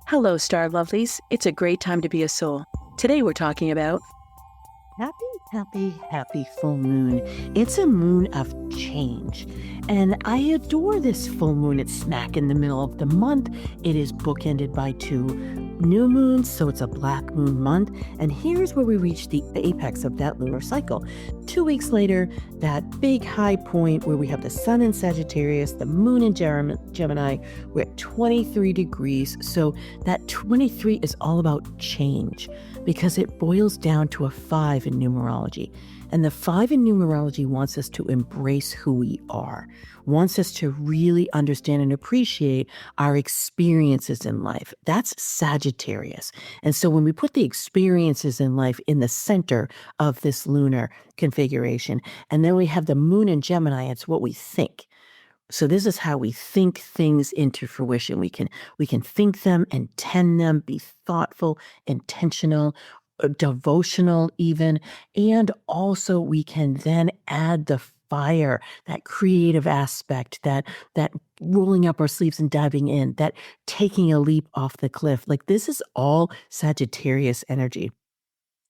Hello, Star Lovelies. It's a great time to be a soul. Today we're talking about Happy full moon. It's a moon of change. And I adore this full moon. It's smack in the middle of the month. It is bookended by two new moons, so it's a black moon month. And here's where we reach the apex of that lunar cycle. 2 weeks later, that big high point where we have the sun in Sagittarius, the moon in Gemini, we're at 23 degrees. So that 23 is all about change because it boils down to a 5 in numerology. And the 5 in numerology wants us to embrace who we are, wants us to really understand and appreciate our experiences in life. That's Sagittarius. And so when we put the experiences in life in the center of this lunar configuration, and then we have the moon in Gemini, it's what we think. So this is how we think things into fruition. We can think them, intend them, be thoughtful, intentional, devotional even, and also we can then add the fire, that creative aspect, that rolling up our sleeves and diving in, that taking a leap off the cliff. Like this is all Sagittarius energy.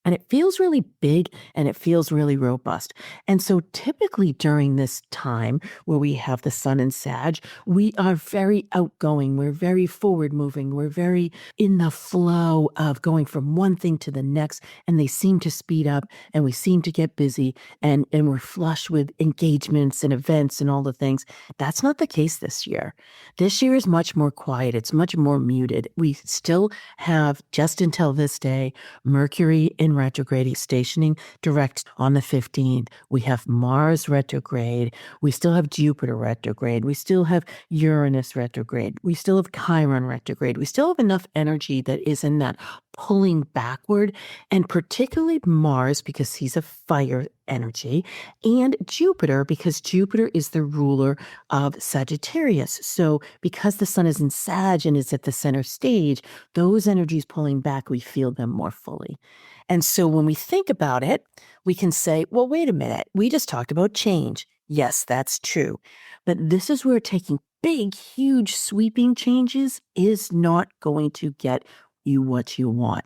And it feels really big and it feels really robust. And so typically during this time where we have the sun in Sag, we are very outgoing. We're very forward moving. We're very in the flow of going from one thing to the next. And they seem to speed up and we seem to get busy and we're flush with engagements and events and all the things. That's not the case this year. This year is much more quiet. It's much more muted. We still have, just until this day, Mercury in retrograde, stationing direct on the 15th. We have Mars retrograde. We still have Jupiter retrograde. We still have Uranus retrograde. We still have Chiron retrograde. We still have enough energy that is in that pulling backward, and particularly Mars because he's a fire energy, and Jupiter because Jupiter is the ruler of Sagittarius. So because the sun is in Sag and is at the center stage, those energies pulling back, we feel them more fully. And so when we think about it, we can say, well, wait a minute, we just talked about change. Yes, that's true. But this is where taking big, huge, sweeping changes is not going to get you what you want.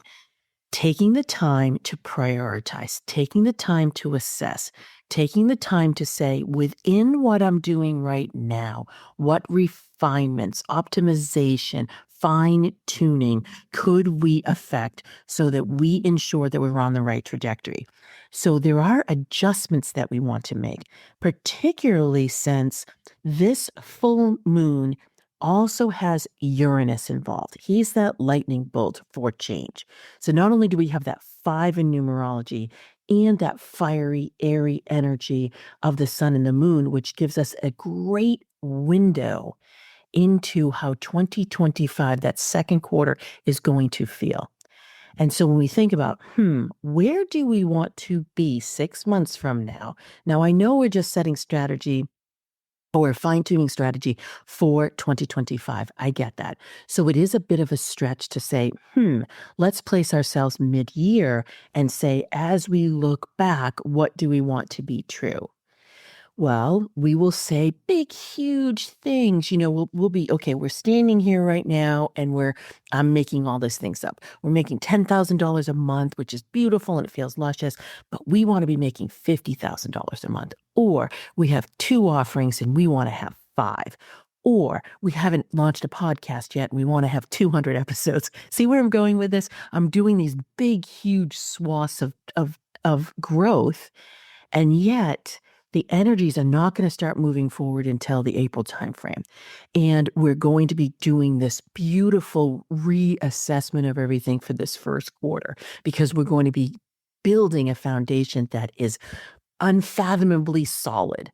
Taking the time to prioritize, taking the time to assess, taking the time to say, within what I'm doing right now, what refinements, optimization, fine tuning could we affect so that we ensure that we're on the right trajectory? So there are adjustments that we want to make, particularly since this full moon also has Uranus involved. He's that lightning bolt for change. So not only do we have that 5 in numerology and that fiery, airy energy of the sun and the moon, which gives us a great window into how 2025, that second quarter, is going to feel. And so when we think about, where do we want to be 6 months from now? Now, I know we're just setting strategy or fine-tuning strategy for 2025. I get that. So it is a bit of a stretch to say, let's place ourselves mid-year and say, as we look back, what do we want to be true? Well, we will say big, huge things. We'll be, okay, we're standing here right now and I'm making all these things up. We're making $10,000 a month, which is beautiful and it feels luscious, but we want to be making $50,000 a month. Or we have 2 offerings and we want to have 5. Or we haven't launched a podcast yet and we want to have 200 episodes. See where I'm going with this? I'm doing these big, huge swaths of growth, and yet the energies are not going to start moving forward until the April timeframe. And we're going to be doing this beautiful reassessment of everything for this first quarter because we're going to be building a foundation that is unfathomably solid.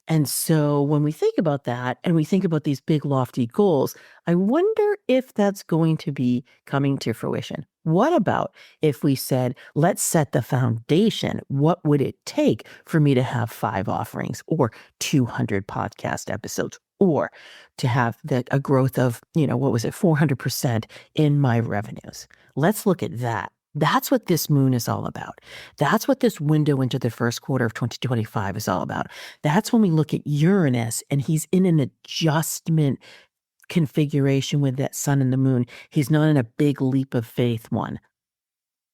And so when we think about that and we think about these big lofty goals, I wonder if that's going to be coming to fruition. What about if we said, let's set the foundation? What would it take for me to have 5 offerings or 200 podcast episodes or to have a growth of, 400% in my revenues? Let's look at that. That's what this moon is all about. That's what this window into the first quarter of 2025 is all about. That's when we look at Uranus and he's in an adjustment configuration with that sun and the moon. He's not in a big leap of faith one.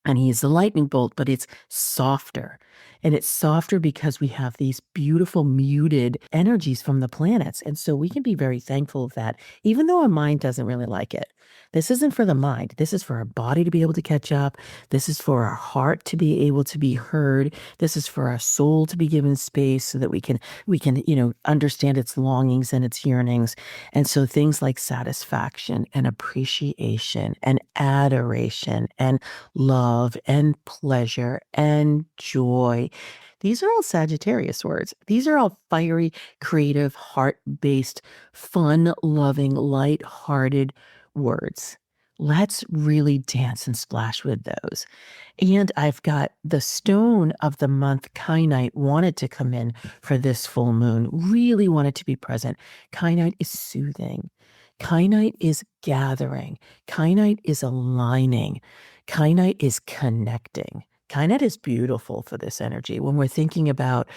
And he's the lightning bolt, but it's softer. And it's softer because we have these beautiful muted energies from the planets. And so we can be very thankful of that, even though our mind doesn't really like it. This isn't for the mind. This is for our body to be able to catch up. This is for our heart to be able to be heard. This is for our soul to be given space so that we can, understand its longings and its yearnings. And so things like satisfaction and appreciation and adoration and love and pleasure and joy. These are all Sagittarius words. These are all fiery, creative, heart-based, fun-loving, light-hearted words. Let's really dance and splash with those. And I've got the stone of the month, kyanite, wanted to come in for this full moon, really wanted to be present. Kyanite is soothing. Kyanite is gathering. Kyanite is aligning. Kyanite is connecting. Kyanite is beautiful for this energy. When we're thinking about,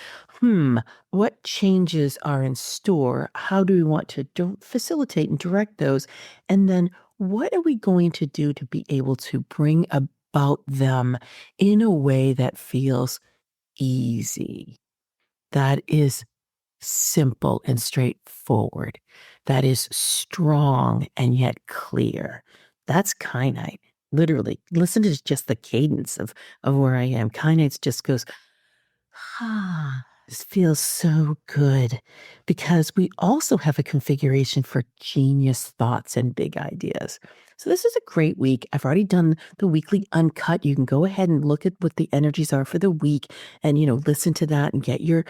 what changes are in store? How do we want to facilitate and direct those? And then what are we going to do to be able to bring about them in a way that feels easy, that is simple and straightforward, that is strong and yet clear? That's kyanite. Literally, listen to just the cadence of where I am. Kyanite just goes, this feels so good, because we also have a configuration for genius thoughts and big ideas. So this is a great week. I've already done the weekly uncut. You can go ahead and look at what the energies are for the week and, listen to that and get your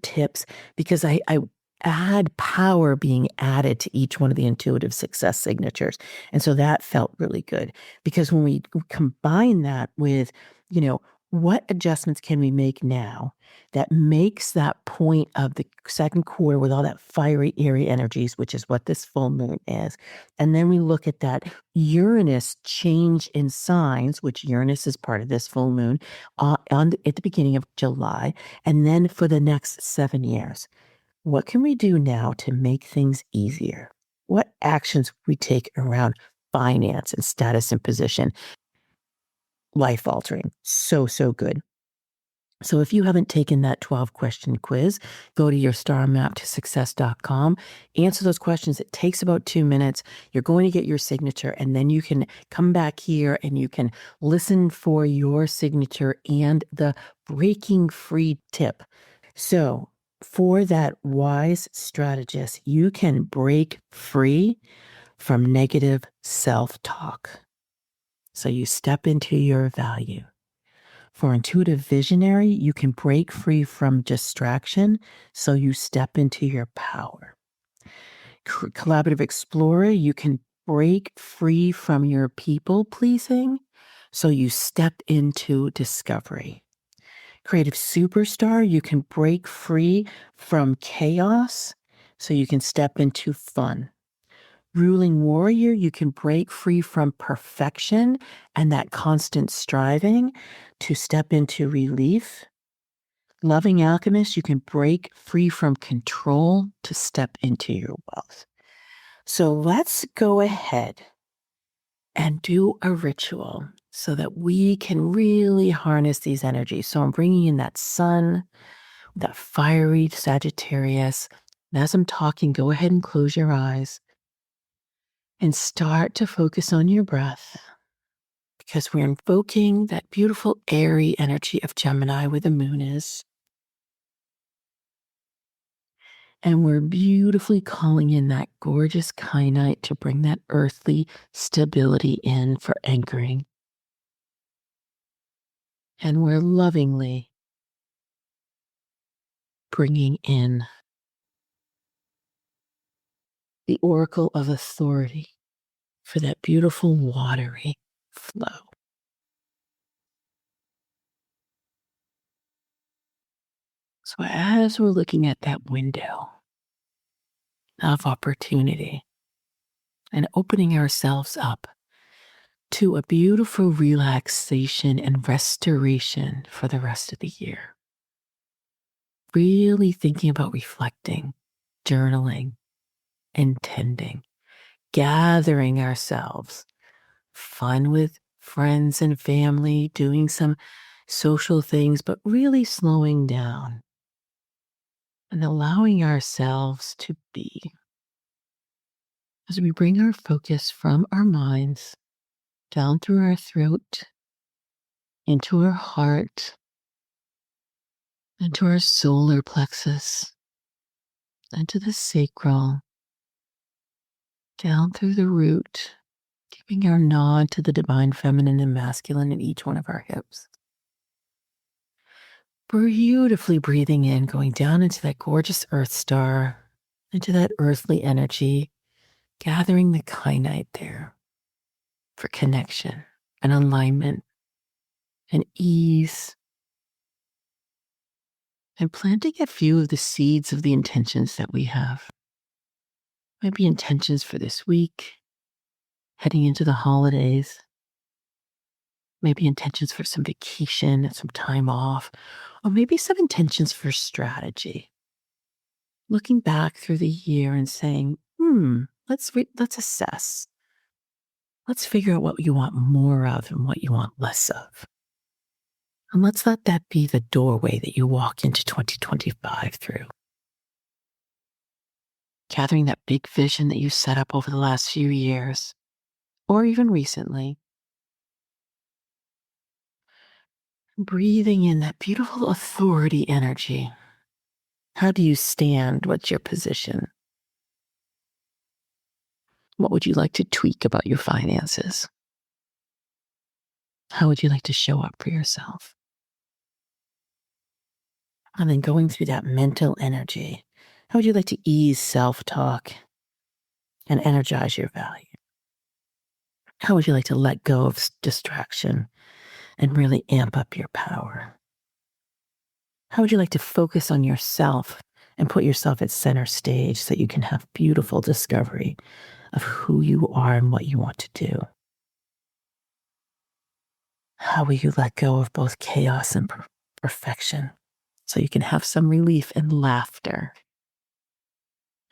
tips, because I add power being added to each one of the intuitive success signatures. And so that felt really good, because when we combine that with, what adjustments can we make now that makes that point of the second quarter with all that fiery, airy energies, which is what this full moon is. And then we look at that Uranus change in signs, which Uranus is part of this full moon at the beginning of July. And then for the next 7 years, what can we do now to make things easier? What actions we take around finance and status and position? Life altering. So good. So if you haven't taken that 12-question quiz, go to your starmaptosuccess.com, answer those questions. It takes about 2 minutes. You're going to get your signature, and then you can come back here and you can listen for your signature and the breaking free tip. So for that wise strategist, you can break free from negative self-talk. So you step into your value. For intuitive visionary, you can break free from distraction, so you step into your power. Collaborative explorer, you can break free from your people pleasing, so you step into discovery. Creative superstar, you can break free from chaos, so you can step into fun. Ruling warrior, you can break free from perfection and that constant striving to step into relief. Loving alchemist, you can break free from control to step into your wealth. So let's go ahead and do a ritual so that we can really harness these energies. So I'm bringing in that sun, that fiery Sagittarius. And as I'm talking, go ahead and close your eyes and start to focus on your breath, because we're invoking that beautiful airy energy of Gemini where the moon is. And we're beautifully calling in that gorgeous kyanite to bring that earthly stability in for anchoring. And we're lovingly bringing in the oracle of authority for that beautiful watery flow. So as we're looking at that window of opportunity and opening ourselves up to a beautiful relaxation and restoration for the rest of the year, really thinking about reflecting, journaling, intending, gathering ourselves, fun with friends and family, doing some social things, but really slowing down and allowing ourselves to be as we bring our focus from our minds down through our throat, into our heart, into our solar plexus, into the sacral, down through the root, giving our nod to the divine feminine and masculine in each one of our hips. Beautifully breathing in, going down into that gorgeous earth star, into that earthly energy, gathering the kyanite there for connection and alignment and ease, and planting a few of the seeds of the intentions that we have. Maybe intentions for this week, heading into the holidays, maybe intentions for some vacation and some time off, or maybe some intentions for strategy. Looking back through the year and saying, let's assess. Let's figure out what you want more of and what you want less of. And let's let that be the doorway that you walk into 2025 through. Gathering that big vision that you set up over the last few years, or even recently. Breathing in that beautiful authority energy. How do you stand? What's your position? What would you like to tweak about your finances? How would you like to show up for yourself? And then going through that mental energy. How would you like to ease self-talk and energize your value? How would you like to let go of distraction and really amp up your power? How would you like to focus on yourself and put yourself at center stage so you can have beautiful discovery of who you are and what you want to do? How will you let go of both chaos and perfection so you can have some relief and laughter?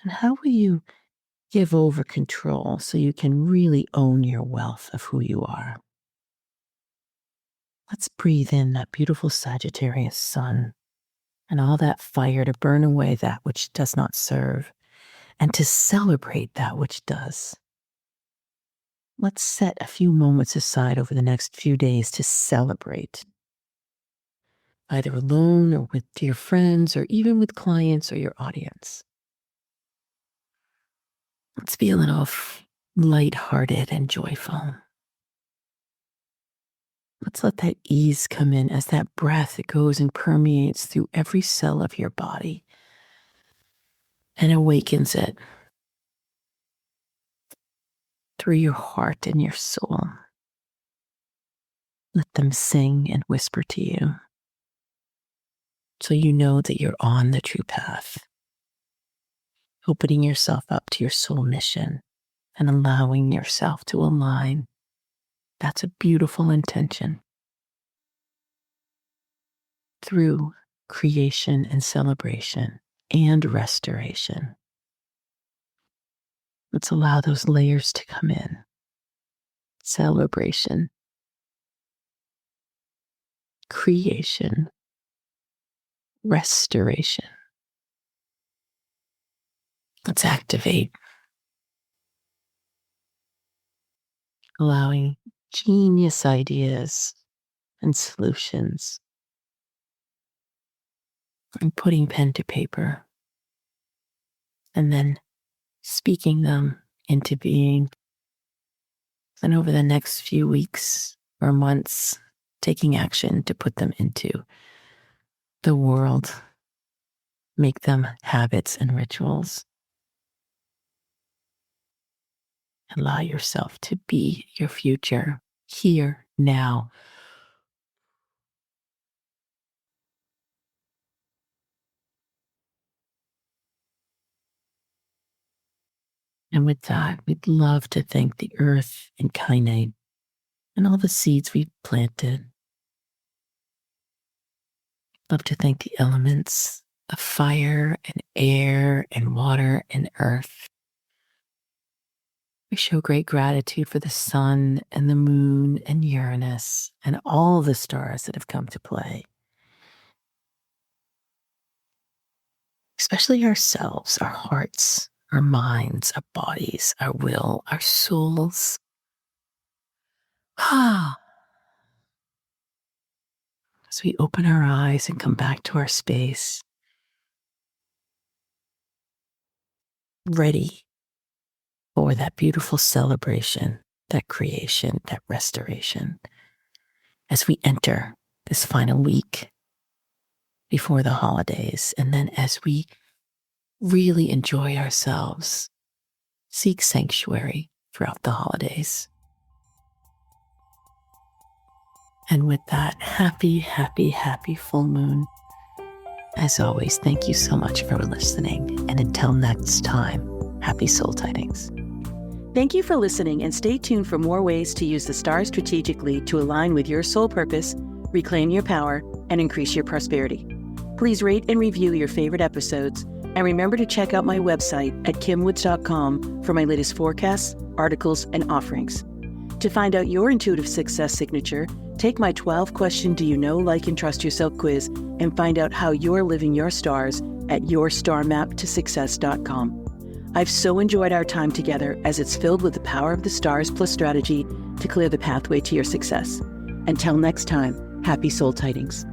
And how will you give over control so you can really own your wealth of who you are? Let's breathe in that beautiful Sagittarius sun and all that fire to burn away that which does not serve and to celebrate that which does. Let's set a few moments aside over the next few days to celebrate, either alone or with dear friends or even with clients or your audience. Let's be a little lighthearted and joyful. Let's let that ease come in as that breath that goes and permeates through every cell of your body and awakens it through your heart and your soul. Let them sing and whisper to you so you know that you're on the true path, opening yourself up to your soul mission and allowing yourself to align. That's a beautiful intention. Through creation and celebration and restoration. Let's allow those layers to come in. Celebration, creation, restoration. Let's activate, allowing genius ideas and solutions, and putting pen to paper, and then speaking them into being. And over the next few weeks or months, taking action to put them into the world, make them habits and rituals. Allow yourself to be your future here, now. And with that, we'd love to thank the earth and kyanite and all the seeds we've planted. Love to thank the elements of fire and air and water and earth I show great gratitude for the sun and the moon and Uranus and all the stars that have come to play. Especially ourselves, our hearts, our minds, our bodies, our will, our souls. As we open our eyes and come back to our space, ready for that beautiful celebration, that creation, that restoration, as we enter this final week before the holidays, and then as we really enjoy ourselves, seek sanctuary throughout the holidays. And with that, happy, happy, happy full moon. As always, thank you so much for listening. And until next time, happy soul tidings. Thank you for listening, and stay tuned for more ways to use the stars strategically to align with your soul purpose, reclaim your power, and increase your prosperity. Please rate and review your favorite episodes, and remember to check out my website at kimwoods.com for my latest forecasts, articles, and offerings. To find out your intuitive success signature, take my 12-question Do You Know, Like, and Trust Yourself quiz and find out how you're living your stars at yourstarmaptosuccess.com. I've so enjoyed our time together, as it's filled with the power of the stars plus strategy to clear the pathway to your success. Until next time, happy soul tidings.